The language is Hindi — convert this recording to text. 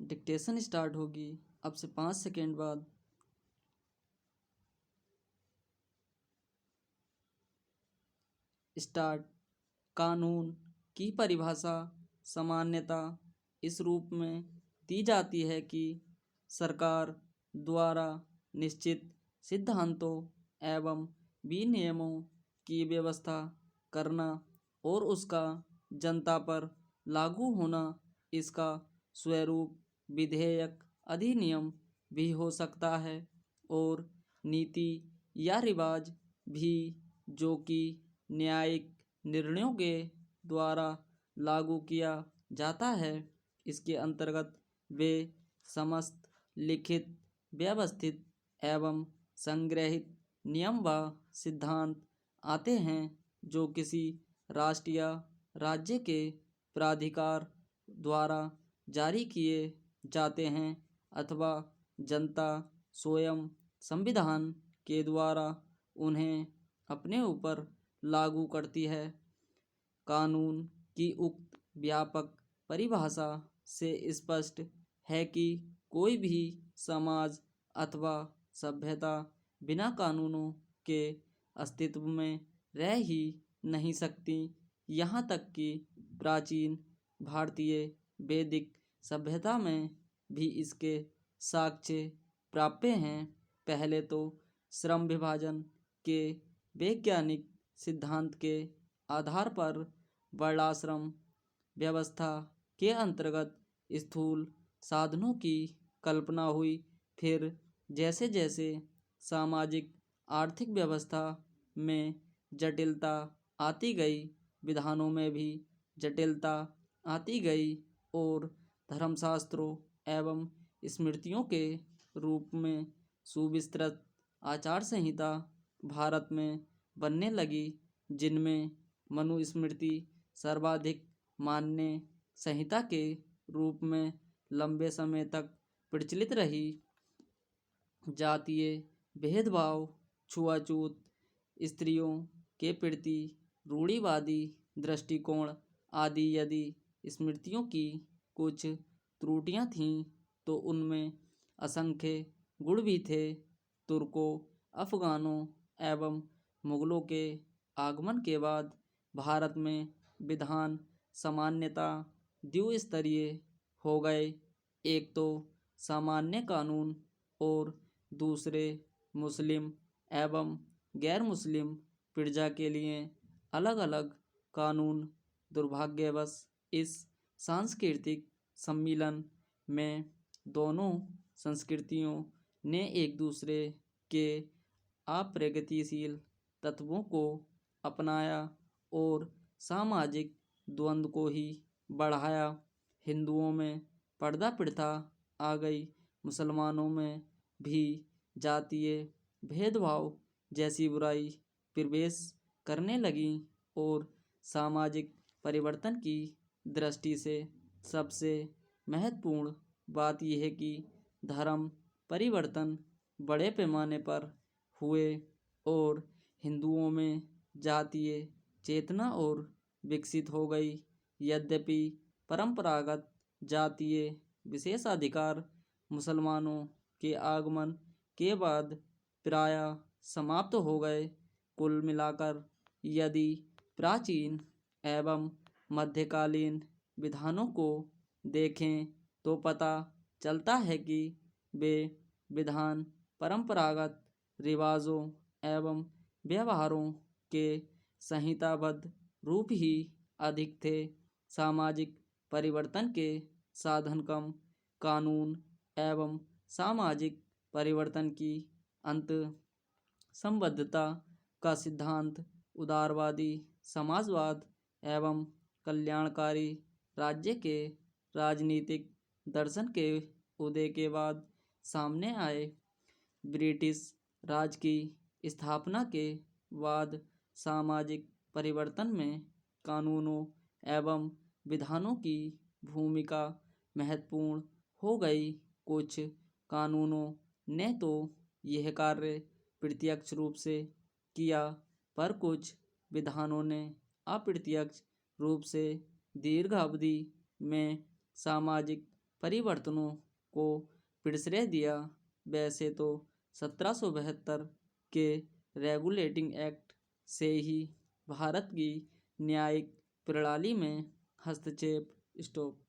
डिक्टेशन स्टार्ट होगी अब से 5 सेकेंड बाद। स्टार्ट। कानून की परिभाषा सामान्यता इस रूप में दी जाती है कि सरकार द्वारा निश्चित सिद्धांतों एवं विनियमों की व्यवस्था करना और उसका जनता पर लागू होना। इसका स्वरूप विधेयक, अधिनियम भी हो सकता है और नीति या रिवाज भी, जो कि न्यायिक निर्णयों के द्वारा लागू किया जाता है। इसके अंतर्गत वे समस्त लिखित, व्यवस्थित एवं संग्रहित नियम व सिद्धांत आते हैं जो किसी राष्ट्र या राज्य के प्राधिकार द्वारा जारी किए जाते हैं अथवा जनता स्वयं संविधान के द्वारा उन्हें अपने ऊपर लागू करती है। कानून की उक्त व्यापक परिभाषा से स्पष्ट है कि कोई भी समाज अथवा सभ्यता बिना कानूनों के अस्तित्व में रह ही नहीं सकती। यहाँ तक कि प्राचीन भारतीय वैदिक सभ्यता में भी इसके साक्ष्य प्राप्य हैं। पहले तो श्रम विभाजन के वैज्ञानिक सिद्धांत के आधार पर वर्णाश्रम व्यवस्था के अंतर्गत स्थूल साधनों की कल्पना हुई। फिर जैसे जैसे सामाजिक आर्थिक व्यवस्था में जटिलता आती गई, विधानों में भी जटिलता आती गई और धर्मशास्त्रों एवं स्मृतियों के रूप में सुविस्तृत आचार संहिता भारत में बनने लगी, जिनमें मनुस्मृति सर्वाधिक मान्य संहिता के रूप में लंबे समय तक प्रचलित रही। जातीय भेदभाव, छुआछूत, स्त्रियों के प्रति रूढ़िवादी दृष्टिकोण आदि यदि स्मृतियों की कुछ त्रुटियां थीं तो उनमें असंख्य गुण भी थे। तुर्कों, अफगानों एवं मुगलों के आगमन के बाद भारत में विधान सामान्यता द्विस्तरीय हो गए। एक तो सामान्य कानून और दूसरे मुस्लिम एवं गैर मुस्लिम प्रजा के लिए अलग अलग कानून। दुर्भाग्यवश इस सांस्कृतिक सम्मिलन में दोनों संस्कृतियों ने एक दूसरे के अप्रगतिशील तत्वों को अपनाया और सामाजिक द्वंद्व को ही बढ़ाया। हिंदुओं में पर्दा प्रथा आ गई, मुसलमानों में भी जातीय भेदभाव जैसी बुराई प्रवेश करने लगी और सामाजिक परिवर्तन की दृष्टि से सबसे महत्वपूर्ण बात यह है कि धर्म परिवर्तन बड़े पैमाने पर हुए और हिंदुओं में जातीय चेतना और विकसित हो गई। यद्यपि परंपरागत जातीय विशेषाधिकार मुसलमानों के आगमन के बाद प्रायः समाप्त हो गए। कुल मिलाकर यदि प्राचीन एवं मध्यकालीन विधानों को देखें तो पता चलता है कि वे विधान परंपरागत रिवाजों एवं व्यवहारों के संहिताबद्ध रूप ही अधिक थे। सामाजिक परिवर्तन के साधन कम, कानून एवं सामाजिक परिवर्तन की अंत संबद्धता का सिद्धांत उदारवादी समाजवाद एवं कल्याणकारी राज्य के राजनीतिक दर्शन के उदय के बाद सामने आए। ब्रिटिश राज की स्थापना के बाद सामाजिक परिवर्तन में कानूनों एवं विधानों की भूमिका महत्वपूर्ण हो गई। कुछ कानूनों ने तो यह कार्य प्रत्यक्ष रूप से किया, पर कुछ विधानों ने अप्रत्यक्ष रूप से दीर्घ अवधि में सामाजिक परिवर्तनों को प्रश्रय दिया। वैसे तो 1772 के रेगुलेटिंग एक्ट से ही भारत की न्यायिक प्रणाली में हस्तक्षेप स्टॉप